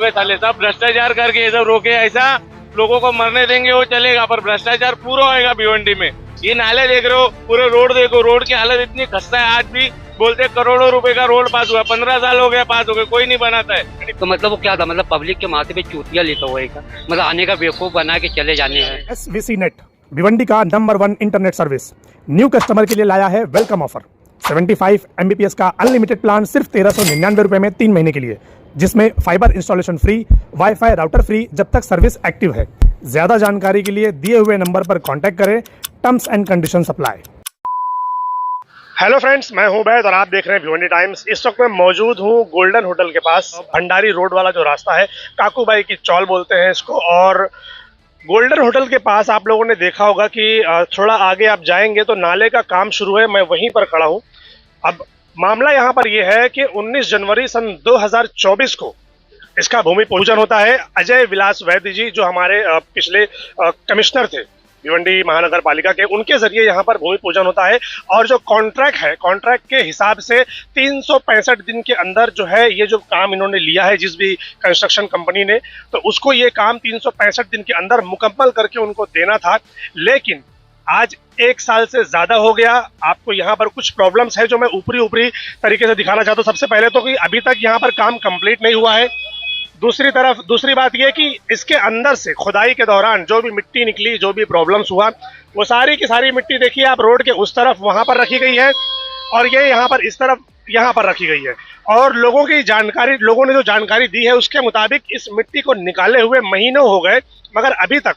गए साले, सब भ्रष्टाचार करके ये सब रोके। ऐसा लोगों को मरने देंगे वो चलेगा, पर भ्रष्टाचार पूरा होएगा भिवंडी में। ये नाले देख रहे हो, पूरे रोड देखो, रोड की हालत इतनी खस्ता है। आज भी बोलते करोड़ों रुपए का रोड पास हुआ, 15 साल हो गया पास हो गए, कोई नहीं बनाता है। तो मतलब वो क्या था, मतलब पब्लिक के माथे पे चूतिया लेता हुआ का, मतलब आने का बेवकूफ बना के चले जाने हैं। SVC नेट भिवंडी का number 1 internet service new customer के लिए लाया है वेलकम ऑफर। 75 Mbps का अनलिमिटेड प्लान सिर्फ 1399 रुपए में 3 महीने के लिए, जिसमें fibre installation free, wifi router free जब तक सर्विस एक्टिव है। ज्यादा जानकारी के लिए दिए हुए नंबर पर कांटेक्ट करें। Terms and conditions apply. Hello friends, मैं हूं उबैद और आप देख रहे हैं भिवंडी टाइम्स। इस वक्त मैं मौजूद हूं गोल्डन होटल के पास। भंडारी रोड वाला जो रास्ता है, काकूबाई की चौल बोलते हैं इसको। और गोल्डन होटल के पास आप लोगों ने देखा होगा कि थोड़ा आगे आप जाएंगे तो नाले का काम शुरू है। मैं वहीं पर खड़ा हूं। अब मामला यहाँ पर यह है कि 19 जनवरी सन 2024 को इसका भूमि पूजन होता है। अजय विलास वैद्य जी जो हमारे पिछले कमिश्नर थे भिवंडी महानगर पालिका के, उनके जरिए यहाँ पर भूमि पूजन होता है। और जो कॉन्ट्रैक्ट है, कॉन्ट्रैक्ट के हिसाब से 365 दिन के अंदर जो है ये जो काम इन्होंने लिया है जिस भी कंस्ट्रक्शन कंपनी ने, तो उसको ये काम 365 दिन के अंदर मुकम्मल करके उनको देना था। लेकिन आज 1 साल से ज्यादा हो गया। आपको यहाँ पर कुछ प्रॉब्लम्स है जो मैं ऊपरी तरीके से दिखाना चाहता हूँ। सबसे पहले तो कि अभी तक यहाँ पर काम कंप्लीट नहीं हुआ है। दूसरी बात यह कि इसके अंदर से खुदाई के दौरान जो भी मिट्टी निकली, जो भी प्रॉब्लम्स हुआ, वो सारी की सारी मिट्टी देखिए आप रोड के उस तरफ वहां पर रखी गई है और ये यहाँ पर इस तरफ यहाँ पर रखी गई है। और लोगों ने जो जानकारी दी है उसके मुताबिक इस मिट्टी को निकाले हुए महीनों हो गए, मगर अभी तक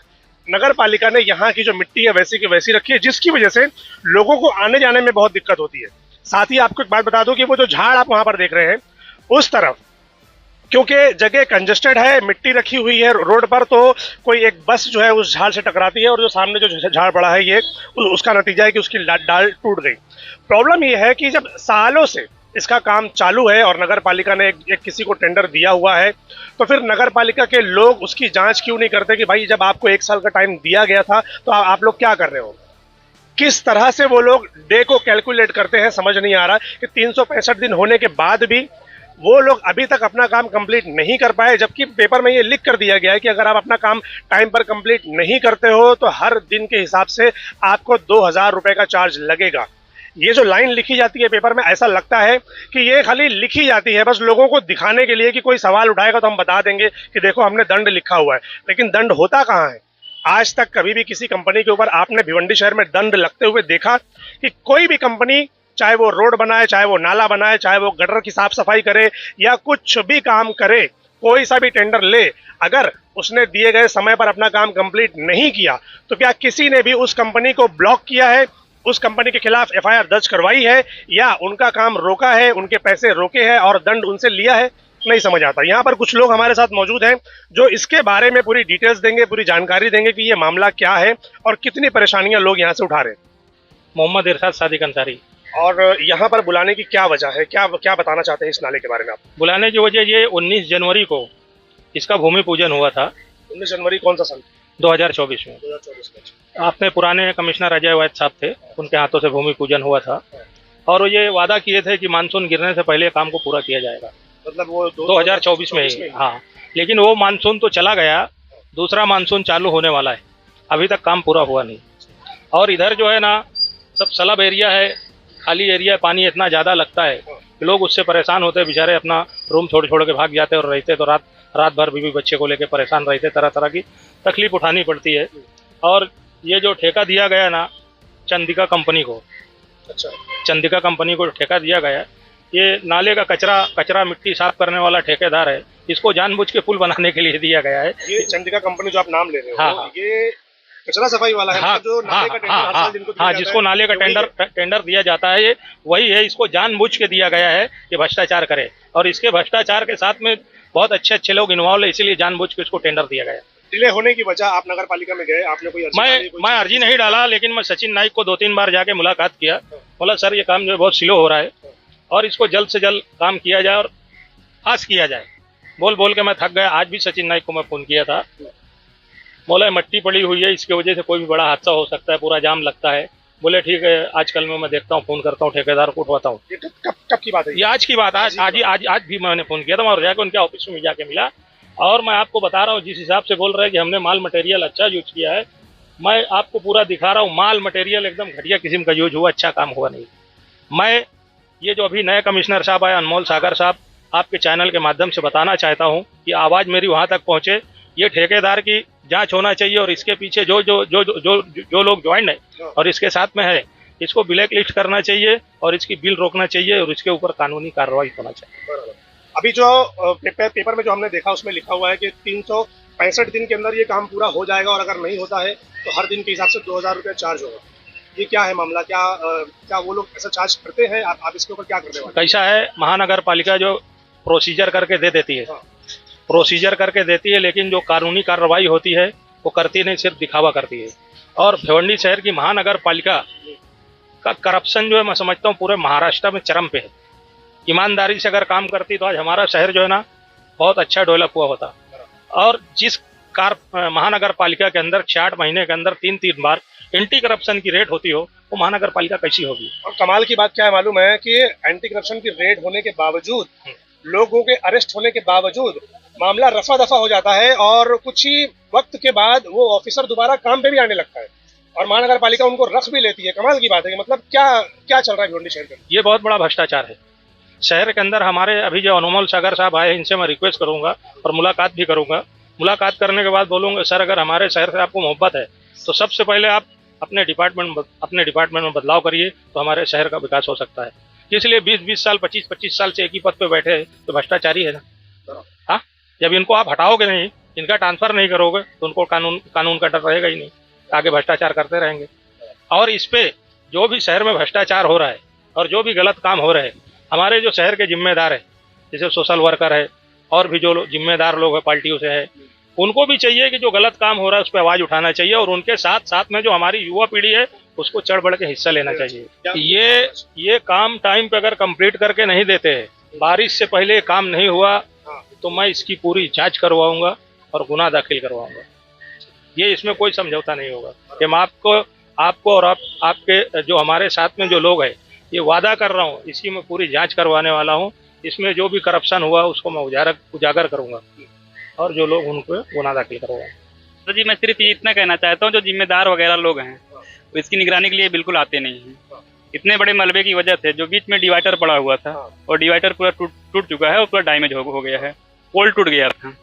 नगर पालिका ने यहाँ की जो मिट्टी है वैसी की वैसी रखी है, जिसकी वजह से लोगों को आने जाने में बहुत दिक्कत होती है। साथ ही आपको एक बात बता दूं कि वो जो झाड़ आप वहां पर देख रहे हैं उस तरफ, क्योंकि जगह कंजेस्टेड है, मिट्टी रखी हुई है रोड पर, तो कोई एक बस जो है उस झाड़ से टकराती है और जो सामने जो झाड़ पड़ा है ये उसका नतीजा है कि उसकी डाल टूट गई। प्रॉब्लम ये है कि जब सालों से इसका काम चालू है और नगर पालिका ने एक किसी को टेंडर दिया हुआ है, तो फिर नगर पालिका के लोग उसकी जांच क्यों नहीं करते कि भाई जब आपको 1 साल का टाइम दिया गया था तो आप लोग क्या कर रहे हो। किस तरह से वो लोग डे को कैलकुलेट करते हैं समझ नहीं आ रहा कि 365 दिन होने के बाद भी वो लोग अभी तक अपना काम कंप्लीट नहीं कर पाए। जबकि पेपर में ये लिख कर दिया गया है कि अगर आप अपना काम टाइम पर कंप्लीट नहीं करते हो तो हर दिन के हिसाब से आपको 2000 रुपए का चार्ज लगेगा। ये जो लाइन लिखी जाती है पेपर में, ऐसा लगता है कि ये खाली लिखी जाती है बस लोगों को दिखाने के लिए कि कोई सवाल उठाएगा तो हम बता देंगे कि देखो हमने दंड लिखा हुआ है, लेकिन दंड होता कहाँ है। आज तक कभी भी किसी कंपनी के ऊपर आपने भिवंडी शहर में दंड लगते हुए देखा कि कोई भी कंपनी, चाहे वो रोड बनाए, चाहे वो नाला बनाए, चाहे वो गटर की साफ सफाई करे या कुछ भी काम करे, कोई सा भी टेंडर ले, अगर उसने दिए गए समय पर अपना काम कंप्लीट नहीं किया तो क्या किसी ने भी उस कंपनी को ब्लॉक किया है, उस कंपनी के खिलाफ FIR दर्ज करवाई है या उनका काम रोका है, उनके पैसे रोके हैं और दंड उनसे लिया है, नहीं समझ आता। यहाँ पर कुछ लोग हमारे साथ मौजूद हैं जो इसके बारे में पूरी डिटेल्स देंगे, पूरी जानकारी देंगे कि ये मामला क्या है और कितनी परेशानियां लोग यहाँ से उठा रहे हैं। मोहम्मद इरशाद सादिक अंसारी। और यहाँ पर बुलाने की क्या वजह है, क्या बताना चाहते हैं इस नाले के बारे में आप? बुलाने की वजह ये 19 जनवरी को इसका भूमि पूजन हुआ था। 19 जनवरी कौन सा साल? 2024 में। 2024 में। आपने पुराने कमिश्नर अजय वैद्य साहब थे, उनके हाथों से भूमि पूजन हुआ था और ये वादा किए थे कि मानसून गिरने से पहले काम को पूरा किया जाएगा। मतलब वो 2024 में ही, हाँ। लेकिन वो मानसून तो चला गया, दूसरा मानसून चालू होने वाला है, अभी तक काम पूरा हुआ नहीं। और इधर जो है ना सब सलब एरिया है, खाली एरिया, पानी इतना ज़्यादा लगता है कि लोग उससे परेशान होते हैं बेचारे, अपना रूम छोड़ के भाग जाते और रहते तो रात भर बीवी बच्चे को लेकर परेशान रहते, तरह तरह की तकलीफ उठानी पड़ती है। और ये जो ठेका दिया गया ना चंदिका कंपनी को, अच्छा, चंदिका कंपनी को ठेका दिया गया, ये नाले का कचरा मिट्टी साफ करने वाला ठेकेदार है, इसको जानबूझ के पुल बनाने के लिए दिया गया है। ये चंदिका कंपनी जो आप नाम ले रहे हो, हाँ, ये कचरा सफाई वाला है। हाँ, जो नाले का टेंडर हर साल जिनको दिया जाता जिसको है, नाले का टेंडर दिया जाता है, ये वही है। इसको जानबूझ के दिया गया है कि भ्रष्टाचार करे और इसके भ्रष्टाचार के साथ में बहुत अच्छे लोग इन्वॉल्व है, इसीलिए जानबूझ के इसको टेंडर दिया गया। डिले होने की वजह, आप नगर पालिका में गए, आपने कोई मैं अर्जी नहीं डाला, लेकिन मैं सचिन नाइक को 2-3 बार जाके मुलाकात किया। बोला सर ये काम जो है बहुत स्लो हो रहा है और इसको जल्द से जल्द काम किया जाए और पास किया जाए। बोल के मैं थक गया। आज भी सचिन नाइक को मैं फोन किया था, बोला मट्टी पड़ी हुई है, इसकी वजह से कोई भी बड़ा हादसा हो सकता है, पूरा जाम लगता है। बोले ठीक है, आजकल मैं देखता हूँ, फोन करता हूँ ठेकेदार को, उठवाता हूँ। कब की बात है? ये आज की बात, आज भी मैंने फोन किया था और जाकर उनके ऑफिस में जाके मिला और मैं आपको बता रहा हूँ, जिस हिसाब से बोल रहे हैं कि हमने माल मटेरियल अच्छा यूज किया है, मैं आपको पूरा दिखा रहा हूँ, माल मटेरियल एकदम घटिया किस्म का यूज हुआ, अच्छा काम हुआ नहीं। मैं ये जो अभी नए कमिश्नर साहब आए, अनमोल सागर साहब, आपके चैनल के माध्यम से बताना चाहता हूँ कि आवाज़ मेरी वहाँ तक पहुँचे। ये ठेकेदार की जांच होना चाहिए और इसके पीछे जो जो जो जो जो, जो लोग ज्वाइन है और इसके साथ में है, इसको ब्लैक लिस्ट करना चाहिए और इसकी बिल रोकना चाहिए और इसके ऊपर कानूनी कार्रवाई होना चाहिए। अभी जो पेपर में जो हमने देखा उसमें लिखा हुआ है कि 365 दिन के अंदर ये काम पूरा हो जाएगा और अगर नहीं होता है तो हर दिन के हिसाब से 2000 रुपये चार्ज होगा। ये क्या है मामला? क्या वो लोग ऐसा चार्ज करते हैं? आप इसके ऊपर क्या करने वाले? कैसा है, महानगर पालिका जो प्रोसीजर करके दे देती है, प्रोसीजर करके देती है, लेकिन जो कानूनी कार्रवाई होती है वो करती नहीं, सिर्फ दिखावा करती है। और भिवंडी शहर की महानगर पालिका का करप्शन जो है, मैं समझता हूँ पूरे महाराष्ट्र में चरम पे है। ईमानदारी से अगर काम करती तो आज हमारा शहर जो है ना बहुत अच्छा डेवलप हुआ होता। और जिस महानगर पालिका के अंदर 68 महीने के अंदर 3 बार एंटी करप्शन की रेट होती हो, वो महानगर पालिका कैसी होगी? और कमाल की बात क्या है मालूम है कि एंटी करप्शन की रेड होने के बावजूद, लोगों के अरेस्ट होने के बावजूद मामला रफा दफा हो जाता है और कुछ ही वक्त के बाद वो ऑफिसर दोबारा काम पे भी आने लगता है और महानगर पालिका उनको रख भी लेती है। कमाल की बात है। मतलब क्या चल रहा है भिवंडी शहर में? ये बहुत बड़ा भ्रष्टाचार है शहर के अंदर। हमारे अभी जो अनमोल सागर साहब आए, इनसे मैं रिक्वेस्ट करूंगा और मुलाकात भी करूंगा। मुलाकात करने के बाद बोलूंगा, सर अगर हमारे शहर से आपको मोहब्बत है तो सबसे पहले आप अपने डिपार्टमेंट में बदलाव करिए, तो हमारे शहर का विकास हो सकता है। इसलिए 20-20 साल 25-25 साल से एक ही पद पे बैठे हैं तो भ्रष्टाचारी है ना। हाँ, जब इनको आप हटाओगे नहीं, इनका ट्रांसफर नहीं करोगे तो उनको कानून का डर रहेगा ही नहीं, आगे भ्रष्टाचार करते रहेंगे। और इस पे जो भी शहर में भ्रष्टाचार हो रहा है और जो भी गलत काम हो रहे हैं, हमारे जो शहर के जिम्मेदार है, जैसे सोशल वर्कर है और भी जो जिम्मेदार लोग हैं पार्टियों से है, उनको भी चाहिए कि जो गलत काम हो रहा है उस पर आवाज उठाना चाहिए और उनके साथ साथ में जो हमारी युवा पीढ़ी है उसको चढ़ बढ़ के हिस्सा लेना चाहिए। ये काम टाइम पे अगर कंप्लीट करके नहीं देते हैं, बारिश से पहले काम नहीं हुआ तो मैं इसकी पूरी जांच करवाऊंगा और गुनाह दाखिल करवाऊंगा। ये इसमें कोई समझौता नहीं होगा कि मैं आपको और आपके जो हमारे साथ में जो लोग हैं, ये वादा कर रहा हूँ, इसकी मैं पूरी जांच करवाने वाला हूँ। इसमें जो भी करप्शन हुआ उसको मैं उजागर करूंगा और जो लोग उनको गुनाह दाखिल करवाऊंगा। तो जी मैं सिर्फ इतना कहना चाहता हूँ, जो जिम्मेदार वगैरह लोग हैं वो इसकी निगरानी के लिए बिल्कुल आते नहीं हैं। इतने बड़े मलबे की वजह से जो बीच में डिवाइडर पड़ा हुआ था और डिवाइडर पूरा टूट चुका है और पूरा डैमेज हो गया है, पोल टूट गया था।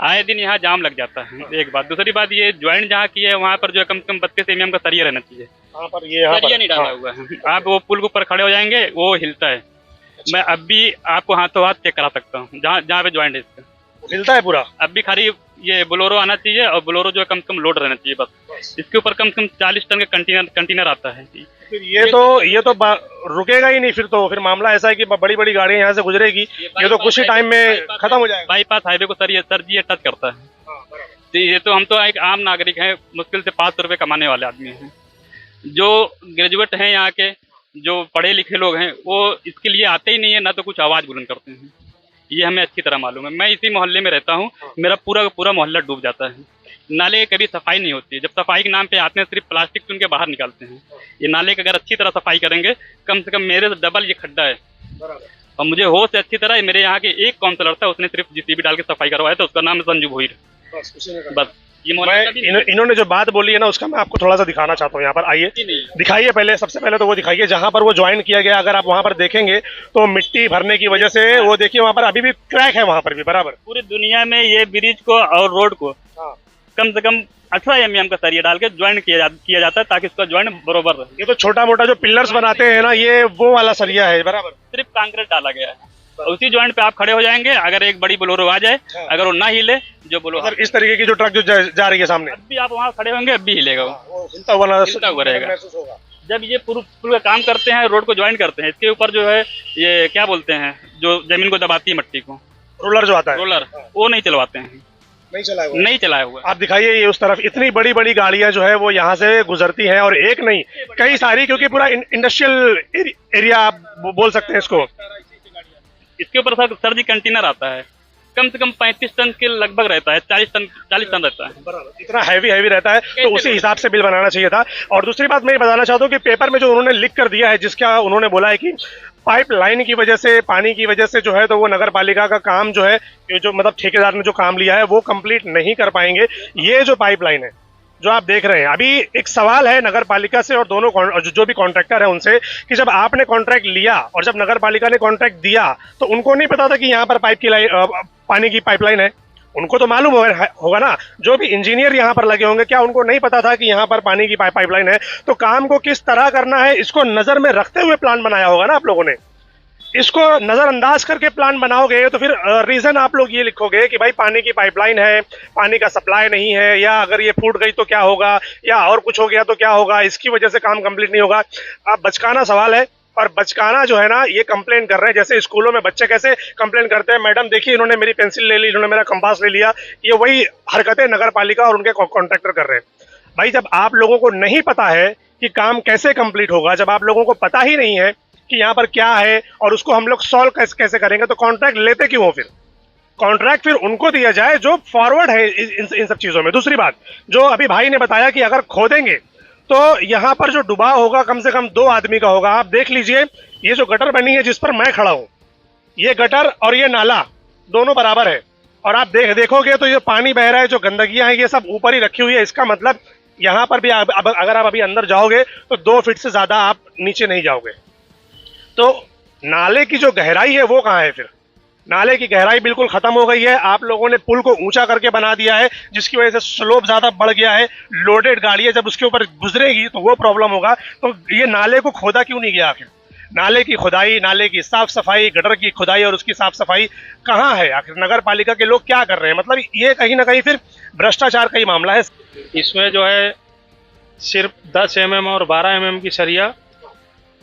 आए दिन यहाँ जाम लग जाता है, एक बात। दूसरी बात, ये ज्वाइंट जहाँ की है वहाँ पर जो है कम से कम 32 mm का सरिया रहना चाहिए। सरिया नहीं डाला हुआ है। आप वो पुल के ऊपर खड़े हो जाएंगे, वो हिलता है। मैं अब भी आपको हाथों हाथ चेक करा सकता हूँ जहाँ पे ज्वाइंट है इसका, हिलता है पूरा। अब भी खाली ये बोलोरो आना चाहिए और बोलोरो जो है कम से कम लोड रहना चाहिए बस। इसके ऊपर कम से कम 40 टन का कंटेनर आता है। फिर ये तो रुकेगा ही नहीं। फिर मामला ऐसा है कि बड़ी बड़ी गाड़ियां यहाँ से गुजरेगी, ये तो कुछ ही टाइम में खत्म हो जाएगा। बाईपास हाईवे को सर जी टच करता है। तो ये तो हम तो एक आम नागरिक हैं, मुश्किल से 500 रुपये कमाने वाले आदमी हैं। जो ग्रेजुएट हैं यहाँ के, जो पढ़े लिखे लोग हैं, वो इसके लिए आते ही नहीं है, ना तो कुछ आवाज़ बुलंद करते हैं। ये हमें अच्छी तरह मालूम है। मैं इसी मोहल्ले में रहता हूँ, मेरा पूरा मोहल्ला डूब जाता है। नाले कभी सफाई नहीं होती है। जब सफाई के नाम पे आते हैं सिर्फ प्लास्टिक चुन के बाहर निकालते हैं। ये नाले की अगर अच्छी तरह सफाई करेंगे, कम से कम मेरे से डबल ये खड्डा है। और मुझे होश से अच्छी तरह, मेरे यहाँ के एक काउंसलर था, उसने सिर्फ जीसीबी डाल के सफाई करवाया था, उसका नाम है संजू भोईर। बस इन्होंने जो बात बोली है ना, उसका मैं आपको थोड़ा सा दिखाना चाहता हूँ। यहाँ पर आइए, दिखाइए पहले, सबसे पहले तो वो दिखाइए जहाँ पर वो ज्वाइन किया गया। अगर आप वहाँ पर देखेंगे तो मिट्टी भरने की वजह से वो देखिए वहाँ पर अभी भी क्रैक है, वहाँ पर भी बराबर। पूरी दुनिया में ये ब्रिज को और रोड को कम से कम 18 mm का सरिया डाल के ज्वाइन किया जाता है, ताकि उसका ज्वाइन बरोबर रहे। ये तो छोटा मोटा जो पिलर्स बनाते हैं ना, ये वो वाला सरिया है, बराबर। सिर्फ कांक्रीट डाला गया है। उसी ज्वाइंट पे आप खड़े हो जाएंगे। अगर एक बड़ी बोलेरो आ जाए, अगर वो ना हिले, जो बोलेरो इस तरीके की जो ट्रक जो जा रही है सामने, अब भी आप वहाँ खड़े होंगे, अब भी हिलेगा, वो हिलता हुआ रहेगा। जब ये पूरा काम करते हैं, रोड को ज्वाइन करते हैं, इसके ऊपर जो है ये क्या बोलते हैं, जो जमीन को दबाती है, मट्टी को, रोलर जो आता है, रोलर, वो नहीं चलवाते हैं, नहीं चलाया हुआ। आप दिखाइए ये उस तरफ इतनी बड़ी बड़ी गाड़ियां जो है वो यहाँ से गुजरती हैं, और एक नहीं कई सारी, क्योंकि पूरा इंडस्ट्रियल एरिया आप बोल सकते हैं इसको। इसके ऊपर सर जी कंटेनर आता है, कम से कम 35 टन के लगभग रहता है, 40 टन रहता है। बराबर, इतना हैवी रहता है, तो उसी हिसाब से बिल बनाना चाहिए था। और दूसरी बात मैं ये बताना चाहता हूँ कि पेपर में जो उन्होंने लिख कर दिया है, जिसका उन्होंने बोला है कि पाइपलाइन की वजह से, पानी की वजह से जो है तो वो नगर पालिका का काम जो है, ये जो मतलब ठेकेदार ने जो काम लिया है वो कंप्लीट नहीं कर पाएंगे। ये जो पाइपलाइन है जो आप देख रहे हैं, अभी एक सवाल है नगर पालिका से और दोनों जो भी कॉन्ट्रैक्टर है उनसे, कि जब आपने कॉन्ट्रैक्ट लिया और जब नगर पालिका ने कॉन्ट्रैक्ट दिया तो उनको नहीं पता था कि यहाँ पर पानी की पाइपलाइन है? उनको तो मालूम होगा ना। जो भी इंजीनियर यहाँ पर लगे होंगे, क्या उनको नहीं पता था कि यहाँ पर पानी की पाइपलाइन है? तो काम को किस तरह करना है इसको नजर में रखते हुए प्लान बनाया होगा ना आप लोगों ने। इसको नजरअंदाज करके प्लान बनाओगे तो फिर रीजन आप लोग ये लिखोगे कि भाई पानी की पाइपलाइन है, पानी का सप्लाई नहीं है, या अगर ये फूट गई तो क्या होगा, या और कुछ हो गया तो क्या होगा, इसकी वजह से काम कंप्लीट नहीं होगा। अब बचकाना सवाल है, और बचकाना जो है ना, ये कंप्लेन कर रहे हैं। जैसे स्कूलों में बच्चे कैसे कंप्लेन करते हैं, मैडम देखिए इन्होंने मेरी पेंसिल ले ली, इन्होंने मेरा कंपास ले लिया, ये वही हरकतें नगर पालिका और उनके कॉन्ट्रैक्टर कर रहे हैं। भाई जब आप लोगों को नहीं पता है कि काम कैसे कंप्लीट होगा, जब आप लोगों को पता ही नहीं है कि यहाँ पर क्या है और उसको हम लोग सॉल्व कैसे करेंगे, तो कॉन्ट्रैक्ट लेते क्यों हो? फिर कॉन्ट्रैक्ट फिर उनको दिया जाए जो फॉरवर्ड है इन सब चीजों में। दूसरी बात, जो अभी भाई ने बताया कि अगर खोदेंगे तो यहाँ पर जो डुबाव होगा कम से कम 2 आदमी का होगा। आप देख लीजिए, ये जो गटर बनी है जिस पर मैं खड़ा हूं, ये गटर और ये नाला दोनों बराबर है, और आप देखोगे तो ये पानी बह रहा है, जो गंदगियां हैं ये सब ऊपर ही रखी हुई है। इसका मतलब यहाँ पर भी अगर आप अभी अंदर जाओगे तो 2 फीट से ज्यादा आप नीचे नहीं जाओगे। तो नाले की जो गहराई है वो कहाँ है? फिर नाले की गहराई बिल्कुल खत्म हो गई है। आप लोगों ने पुल को ऊंचा करके बना दिया है, जिसकी वजह से स्लोप ज्यादा बढ़ गया है। लोडेड गाड़ी है, जब उसके ऊपर गुजरेगी तो वो प्रॉब्लम होगा। तो ये नाले को खोदा क्यों नहीं गया? आखिर नाले की खुदाई, नाले की साफ सफाई, गटर की खुदाई और उसकी साफ सफाई कहाँ है? आखिर नगर पालिका के लोग क्या कर रहे हैं? मतलब ये कहीं ना कहीं फिर भ्रष्टाचार का ही मामला है। इसमें जो है सिर्फ 10 mm और 12 mm की सरिया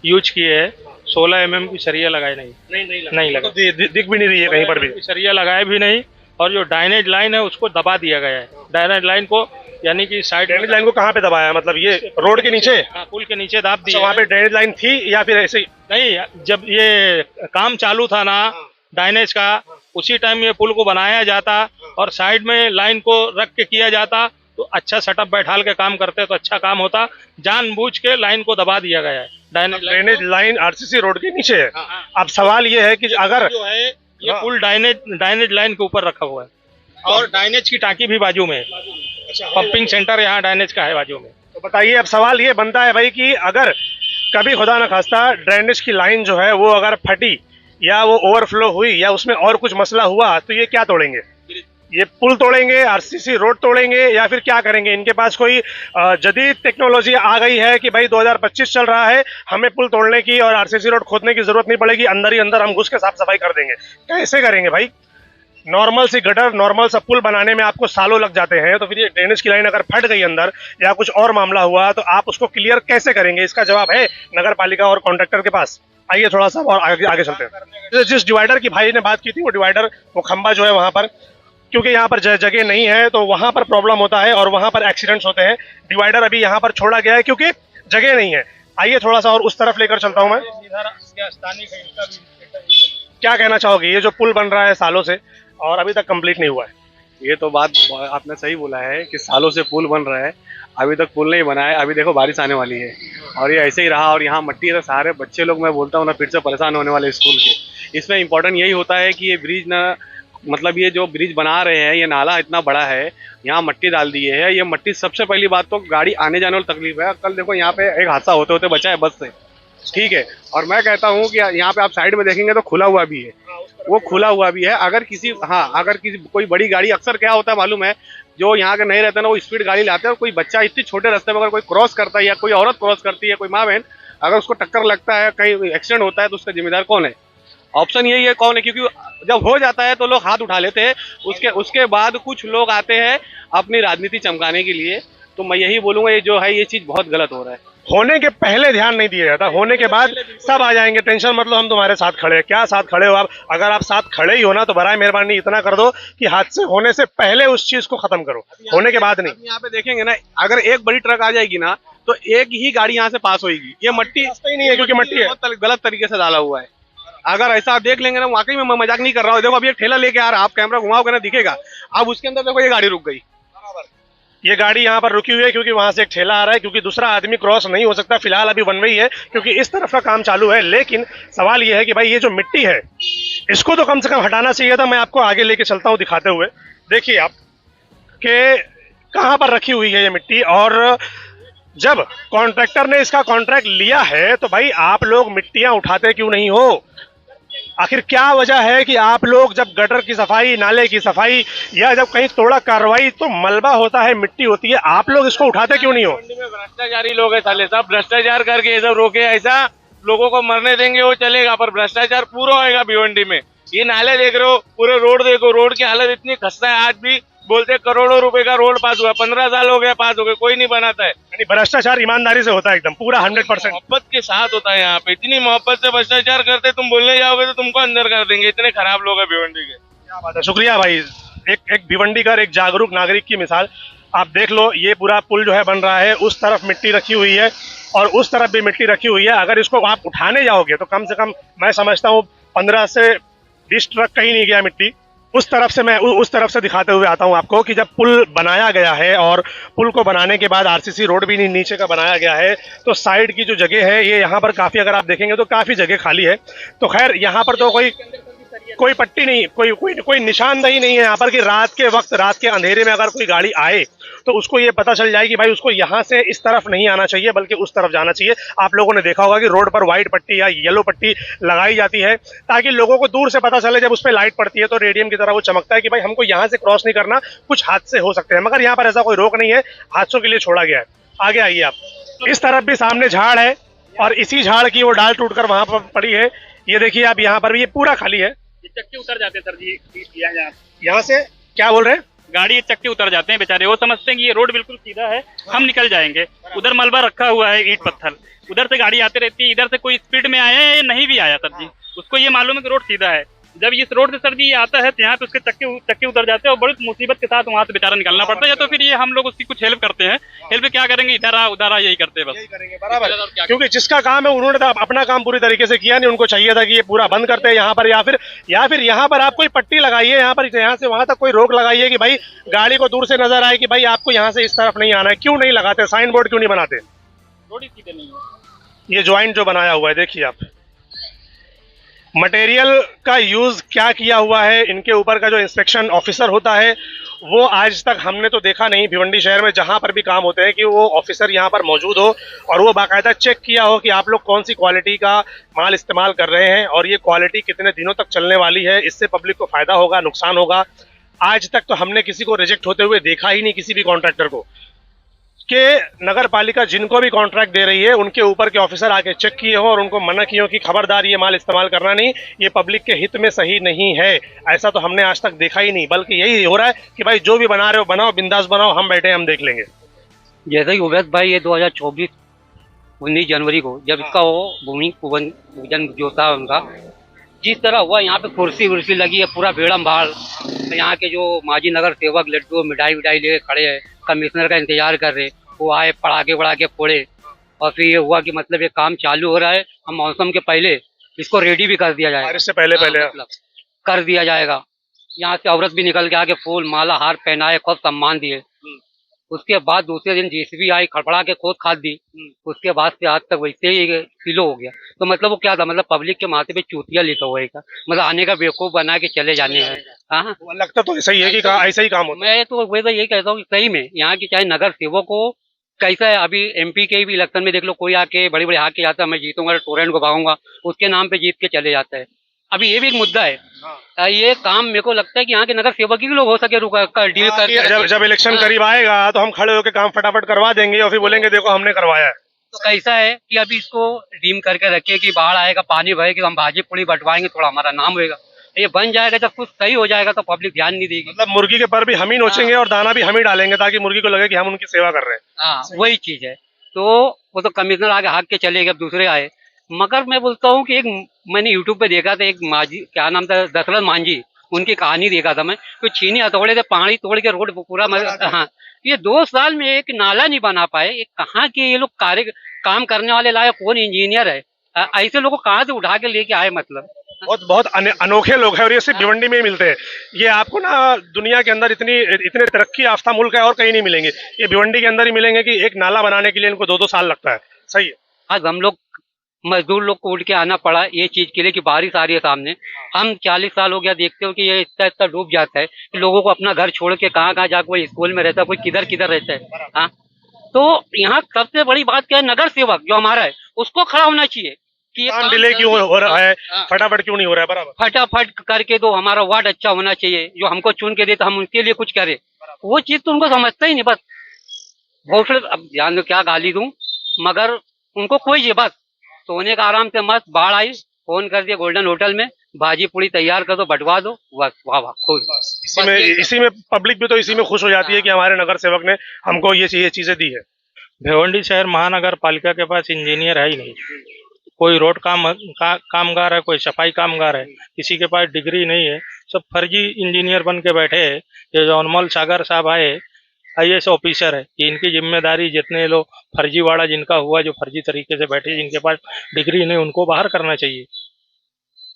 यूज किए है, 16 mm की सरिया लगाए नहीं लगा, तो दिख भी नहीं रही है कहीं पर भी, सरिया लगाए भी नहीं। और जो ड्राइनेज लाइन है उसको दबा दिया गया है। ड्राइनेज लाइन को यानी कि साइड ड्रेनेज लाइन को कहाँ पे दबाया? मतलब ये रोड के नीचे, पुल के नीचे दाब दिया। वहाँ पे ड्रेनेज लाइन थी या फिर ऐसे ही? नहीं, जब ये काम चालू था ना ड्राइनेज का, उसी टाइम ये पुल को बनाया जाता और साइड में लाइन को रख के किया जाता तो अच्छा सेटअप बैठाल के काम करते तो अच्छा काम होता। जानबूझ के लाइन को दबा दिया गया है। ड्रेनेज लाइन आरसीसी रोड के नीचे है। अब सवाल ये है कि अगर जो है ये पुल ड्राइनेज लाइन के ऊपर रखा हुआ है और ड्राइनेज की टांकी भी बाजू में है। पंपिंग सेंटर यहाँ ड्राइनेज का है बाजू में। तो बताइए, अब सवाल ये बनता है भाई कि अगर कभी खुदा न खास्ता ड्रेनेज की लाइन जो है वो अगर फटी या वो ओवरफ्लो हुई या उसमें और कुछ मसला हुआ तो ये क्या तोड़ेंगे? ये पुल तोड़ेंगे, आरसीसी रोड तोड़ेंगे, या फिर क्या करेंगे? इनके पास कोई जदीद टेक्नोलॉजी आ गई है कि भाई 2025 चल रहा है, हमें पुल तोड़ने की और आरसीसी रोड खोदने की जरूरत नहीं पड़ेगी, अंदर ही अंदर हम घुस के साफ सफाई कर देंगे। कैसे करेंगे भाई? नॉर्मल सी गटर, नॉर्मल सा पुल बनाने में आपको सालों लग जाते हैं, तो फिर ये ड्रेनेज की लाइन अगर फट गई अंदर या कुछ और मामला हुआ तो आप उसको क्लियर कैसे करेंगे? इसका जवाब है नगर पालिका और कॉन्ट्रैक्टर के पास। आइए थोड़ा सा और आगे चलते हैं। जिस डिवाइडर की भाई ने बात की थी, वो डिवाइडर, वो खंबा जो है वहां पर, क्योंकि यहाँ पर जगह नहीं है तो वहां पर प्रॉब्लम होता है और वहां पर एक्सीडेंट्स होते हैं। डिवाइडर अभी यहाँ पर छोड़ा गया है क्योंकि जगह नहीं है। आइए थोड़ा सा और उस तरफ लेकर चलता हूँ मैं। क्या कहना चाहोगे? ये जो पुल बन रहा है सालों से और अभी तक कंप्लीट नहीं हुआ है। ये तो बात आपने सही बोला है कि सालों से पुल बन रहा है, अभी तक पुल नहीं बना है। अभी देखो बारिश आने वाली है और ये ऐसे ही रहा और यहाँ मट्टी है, सारे बच्चे लोग, मैं बोलता हूँ ना, फिर से परेशान होने वाले स्कूल के। इसमें इम्पोर्टेंट यही होता है कि ये ब्रिज ना, मतलब ये जो ब्रिज बना रहे हैं, ये नाला इतना बड़ा है, यहाँ मट्टी डाल दिए है। ये मट्टी, सबसे पहली बात तो गाड़ी आने जाने वाली तकलीफ है। कल देखो यहाँ पे एक हादसा होते होते बचा है बस से, ठीक है। और मैं कहता हूँ कि यहाँ पे आप साइड में देखेंगे तो खुला हुआ भी है, वो खुला हुआ भी है। अगर किसी कोई बड़ी गाड़ी, अक्सर क्या होता है मालूम है, जो यहाँ के नहीं रहते ना, वो स्पीड गाड़ी लाते हैं। कोई बच्चा इतनी छोटे रास्ते में अगर कोई क्रॉस करता है या कोई औरत क्रॉस करती है, कोई माँ बहन, अगर उसको टक्कर लगता है, कहीं एक्सीडेंट होता है, तो उसका जिम्मेदार कौन है? ऑप्शन यही है, कौन है? क्योंकि जब हो जाता है तो लोग हाथ उठा लेते हैं। उसके बाद कुछ लोग आते हैं अपनी राजनीति चमकाने के लिए। तो मैं यही बोलूंगा, ये जो है ये चीज बहुत गलत हो रहा है। होने के पहले ध्यान नहीं दिया जाता, होने के बाद सब आ जाएंगे, टेंशन मतलब हम तुम्हारे साथ खड़े हैं। क्या साथ खड़े हो आप? अगर आप साथ खड़े ही हो ना तो बराए मेहरबानी इतना कर दो कि हादसे होने से पहले उस चीज को खत्म करो, होने के बाद नहीं। यहाँ पे देखेंगे ना, अगर एक बड़ी ट्रक आ जाएगी ना तो एक ही गाड़ी यहाँ से पास होगी। ये मट्टी ही नहीं है क्योंकि मट्टी है, बहुत गलत तरीके से डाला हुआ है। अगर ऐसा आप देख लेंगे ना, वाकई में मैं मजाक नहीं कर रहा हूँ। देखो अभी एक ठेला लेके आ रहा है, आप कैमरा घुमाओगे ना दिखेगा। अब उसके अंदर देखो ये गाड़ी रुक गई, ये गाड़ी यहाँ पर रुकी हुई है क्योंकि वहां से एक ठेला आ रहा है, क्योंकि दूसरा आदमी क्रॉस नहीं हो सकता। फिलहाल अभी वन वे ही है क्योंकि इस तरफ का काम चालू है। लेकिन सवाल ये है कि भाई ये जो मिट्टी है इसको तो कम से कम हटाना चाहिए था। मैं आपको आगे लेके चलता हूँ दिखाते हुए। देखिए आप कि कहाँ पर रखी हुई है ये मिट्टी, और जब कॉन्ट्रैक्टर ने इसका कॉन्ट्रैक्ट लिया है तो भाई आप लोग मिट्टियां उठाते क्यों नहीं हो? आखिर क्या वजह है कि आप लोग जब गटर की सफाई, नाले की सफाई या जब कहीं तोड़ा कार्रवाई तो मलबा होता है, मिट्टी होती है, आप लोग इसको उठाते क्यों नहीं हो? भिवंडी में भ्रष्टाचारी लोग हैं साले, सब भ्रष्टाचार करके ये सब रोके। ऐसा लोगों को मरने देंगे वो चलेगा, पर भ्रष्टाचार पूरा होएगा भिवंडी में। ये नाले देख रहे हो, पूरे रोड देखो, रोड की हालत इतनी खस्ता है। आज भी बोलते करोड़ों रुपए का रोड पास हुआ, 15 साल हो गया पास हो गए, कोई नहीं बनाता है। यानी भ्रष्टाचार ईमानदारी से होता है एकदम पूरा 100%। मोहब्बत के साथ होता है यहाँ पे। इतनी मोहब्बत से भ्रष्टाचार करते, तुम बोलने जाओगे तो तुमको अंदर कर देंगे। इतने खराब लोग हैं भिवंडी के। क्या बात है, शुक्रिया भाई। एक भिवंडीकर, एक जागरूक नागरिक की मिसाल। आप देख लो, ये पूरा पुल जो है बन रहा है, उस तरफ मिट्टी रखी हुई है और उस तरफ भी मिट्टी रखी हुई है। अगर इसको आप उठाने जाओगे तो कम से कम मैं समझता हूँ 15 से 20 ट्रक कहीं नहीं गया मिट्टी। उस तरफ से मैं उस तरफ से दिखाते हुए आता हूँ आपको कि जब पुल बनाया गया है और पुल को बनाने के बाद आरसीसी रोड भी नीचे का बनाया गया है, तो साइड की जो जगह है ये यहाँ पर काफ़ी, अगर आप देखेंगे तो काफ़ी जगह खाली है। तो खैर यहाँ पर तो कोई पट्टी नहीं, कोई निशानदही नहीं है यहाँ पर कि रात के वक्त, रात के अंधेरे में अगर कोई गाड़ी आए तो उसको ये पता चल जाए कि भाई उसको यहाँ से इस तरफ नहीं आना चाहिए बल्कि उस तरफ जाना चाहिए। आप लोगों ने देखा होगा कि रोड पर व्हाइट पट्टी या येलो पट्टी लगाई जाती है ताकि लोगों को दूर से पता चले, जब उस पर लाइट पड़ती है तो रेडियम की तरह वो चमकता है कि भाई हमको यहाँ से क्रॉस नहीं करना, कुछ हादसे हो सकते हैं। मगर यहाँ पर ऐसा कोई रोक नहीं है, हादसों के लिए छोड़ा गया है। आगे आइए आप। इस तरफ भी सामने झाड़ है और इसी झाड़ की वो डाल टूट कर वहां पर पड़ी है। ये देखिए आप, यहाँ पर भी ये पूरा खाली है। चक्के उतर जाते हैं सर जी, यहाँ से क्या बोल रहे हैं? गाड़ी के चक्के उतर जाते हैं बेचारे। वो समझते हैं कि ये रोड बिल्कुल सीधा है, हम निकल जाएंगे। उधर मलबा रखा हुआ है, ईंट पत्थर, उधर से गाड़ी आती रहती है। इधर से कोई स्पीड में आया है या नहीं भी आया सर जी, उसको ये मालूम है कि रोड सीधा है। जब इस रोड से सर जी ये आता है तो यहाँ पे उसके चक्के उतर जाते हैं और बड़ी मुसीबत के साथ वहाँ से बेचारा निकलना पड़ता है। या तो फिर ये हम लोग उसकी कुछ हेल्प करते हैं। हेल्प क्या करेंगे, इधर आ उधर आ, यही करते हैं बस। बराबर, क्योंकि जिसका काम है उन्होंने तो अपना काम पूरी तरीके से किया नहीं। उनको चाहिए था कि ये पूरा बंद करते हैं यहाँ पर, या फिर यहाँ पर आप कोई पट्टी लगाइए, यहाँ से वहां तक कोई रोक लगाइए कि भाई गाड़ी को दूर से नजर आए कि भाई आपको यहाँ से इस तरफ नहीं आना है। क्यों नहीं लगाते? साइन बोर्ड क्यों नहीं बनाते? रोड ही सीधे नहीं है। ये ज्वाइंट जो बनाया हुआ है देखिए आप, मटेरियल का यूज क्या किया हुआ है। इनके ऊपर का जो इंस्पेक्शन ऑफिसर होता है वो आज तक हमने तो देखा नहीं भिवंडी शहर में, जहां पर भी काम होते हैं, कि वो ऑफिसर यहां पर मौजूद हो और वो बाकायदा चेक किया हो कि आप लोग कौन सी क्वालिटी का माल इस्तेमाल कर रहे हैं और ये क्वालिटी कितने दिनों तक चलने वाली है, इससे पब्लिक को फायदा होगा, नुकसान होगा। आज तक तो हमने किसी को रिजेक्ट होते हुए देखा ही नहीं, किसी भी कॉन्ट्रैक्टर को, कि नगर पालिका जिनको भी कॉन्ट्रैक्ट दे रही है उनके ऊपर के ऑफिसर आके चेक किए हो और उनको मना किए हो कि खबरदार ये माल इस्तेमाल करना नहीं, ये पब्लिक के हित में सही नहीं है। ऐसा तो हमने आज तक देखा ही नहीं, बल्कि यही हो रहा है कि भाई जो भी बना रहे हो बनाओ, बिंदास बनाओ, हम बैठे हम देख लेंगे। जैसे ही उवैस भाई ये 2024 19 जनवरी को जब इसका वो भूमि पूजन जो था उनका, जिस तरह हुआ यहाँ पे कुर्सी वुर्सी लगी है, पूरा बेड़म भाड़, तो यहाँ के जो माजी नगर सेवक लड्डू मिठाई विठाई लेके खड़े हैं, कमिश्नर का इंतजार कर रहे, वो आए पड़ाके फोड़े और फिर ये हुआ कि मतलब ये काम चालू हो रहा है, हम मौसम के पहले इसको रेडी भी कर दिया जाएगा, बारिश से पहले मतलब कर दिया जाएगा। यहाँ से औरत भी निकल के आके फूल माला हार पहनाए, खूब सम्मान दिए। उसके बाद दूसरे दिन जेसीबी आई, खड़पड़ा के खोद खाद दी। उसके बाद से आज तक वैसे ही किलो हो गया। तो मतलब वो क्या था, मतलब पब्लिक के माथे पे चूतिया लिखा हुआ है, मतलब आने का बेवकूफ बना के चले जाने हैं। हाँ, लगता तो ऐसा ही है कि ऐसा ही काम होता है। मैं तो वैसा यही कहता हूँ कि सही में यहाँ की चाहे नगर सेवक हो, कैसा है, अभी एमपी के भी इलेक्शन में देख लो, कोई आके बड़ी बड़ी हाथ के जाता है, मैं जीतूंगा, टोरेंट को भागूंगा, उसके नाम पे जीत के चले जाता है। अभी ये भी एक मुद्दा है। ये काम मेरे को लगता है कि यहाँ के नगर सेवक ही लोग हो सके डील कर, जब इलेक्शन करीब आएगा तो हम खड़े होकर काम फटाफट करवा देंगे और फिर बोलेंगे देखो हमने करवाया है। तो कैसा है कि अभी इसको डीम करके रखे कि बाढ़ आएगा, पानी भरेगा, हम भाजी पूरी बंटवाएंगे, थोड़ा हमारा नाम होगा। ये बन जाएगा, जब कुछ सही हो जाएगा तो पब्लिक ध्यान नहीं देगी। मतलब मुर्गी के पर भी हम ही नोचेंगे और दाना भी हम ही डालेंगे ताकि मुर्गी को लगे कि हम उनकी सेवा कर रहे हैं। हाँ, वही चीज है। तो वो तो कमिश्नर आगे हाथ के चले गए, अब दूसरे आए। मगर मैं बोलता हूँ कि एक मैंने यूट्यूब पे देखा था, एक माजी क्या नाम था, दशरथ मांझी, उनकी कहानी देखा था मैं, तो छीनी हथौड़े से पहाड़ी तोड़ के रोड पूरा, हाँ, ये 2 साल में एक नाला नहीं बना पाए। ये कहाँ के ये लोग काम करने वाले लाए, कौन इंजीनियर है? ऐसे लोगों को कहाँ से उठा के लेके आए? मतलब बहुत बहुत अनोखे लोग हैं और ये सिर्फ भिवंडी में ही मिलते हैं। ये आपको ना दुनिया के अंदर इतने तरक्की याफ्ता मुल्क है और कहीं नहीं मिलेंगे, ये भिवंडी के अंदर ही मिलेंगे कि एक नाला बनाने के लिए इनको 2-2 साल लगता है। सही है। आज हम लोग मजदूर लोग को उठ के आना पड़ा ये चीज के लिए कि बारिश आ रही है सामने। हम 40 साल हो गया देखते हो कि ये इतना इतना डूब जाता है कि लोगों को अपना घर छोड़ के कहाँ कहाँ जाकर कोई स्कूल में रहता है, कोई किधर किधर रहता है। हाँ, तो यहाँ सबसे बड़ी बात क्या है, नगर सेवक जो हमारा है उसको खड़ा होना चाहिए कि ये काम काम डिले क्यों हो रहा है, हाँ। फटाफट क्यों नहीं हो रहा है। बराबर। फटाफट करके दो, हमारा वार्ड अच्छा होना चाहिए, जो हमको चुन के दे तो हम उनके लिए कुछ करें। वो चीज तो उनको समझता ही नहीं। बस घोषणा, अब जान दो क्या गाली दूं, मगर उनको कोई ये बस सोने का आराम से मस्त, बाढ़ आई फोन कर दिया गोल्डन होटल में, भाजी पूड़ी तैयार कर दो, बंटवा दो, बस वाह वाह खुश। इसी में पब्लिक भी तो इसी में खुश हो जाती है कि हमारे नगर सेवक ने हमको ये चीजें दी है। भिवंडी शहर महानगर पालिका के पास इंजीनियर है ही नहीं। कोई रोड कामगार है, कोई सफाई कामगार है, किसी के पास डिग्री नहीं है। सब फर्जी इंजीनियर बन के बैठे हैं। ये जो अनमोल सागर साहब आए, IAS ऑफिसर है, कि इनकी जिम्मेदारी जितने लोग फर्जीवाड़ा जिनका हुआ, जो फर्जी तरीके से बैठे, जिनके पास डिग्री नहीं, उनको बाहर करना चाहिए।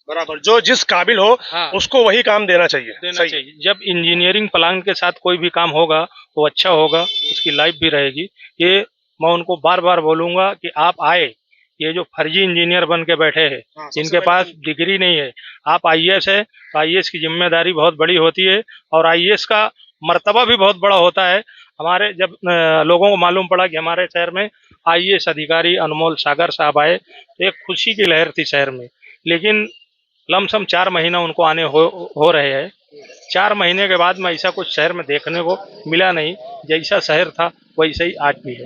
बराबर। जो जिस काबिल हो हाँ, उसको वही काम देना चाहिए। देना चाहिए। जब इंजीनियरिंग प्लान के साथ कोई भी काम होगा तो अच्छा होगा, उसकी लाइफ भी रहेगी। ये मैं उनको बार बार बोलूंगा कि आप आए, ये जो फर्जी इंजीनियर बन के बैठे हैं, जिनके पास डिग्री नहीं है, आप IAS है तो IAS की जिम्मेदारी बहुत बड़ी होती है और IAS का मर्तबा भी बहुत बड़ा होता है। हमारे जब लोगों को मालूम पड़ा कि हमारे शहर में IAS अधिकारी अनमोल सागर साहब आए, तो एक खुशी की लहर थी शहर में। लेकिन लमसम 4 महीना उनको आने हो रहे हैं। 4 महीने के बाद में ऐसा कुछ शहर में देखने को मिला नहीं। जैसा शहर था वैसा ही आज भी है।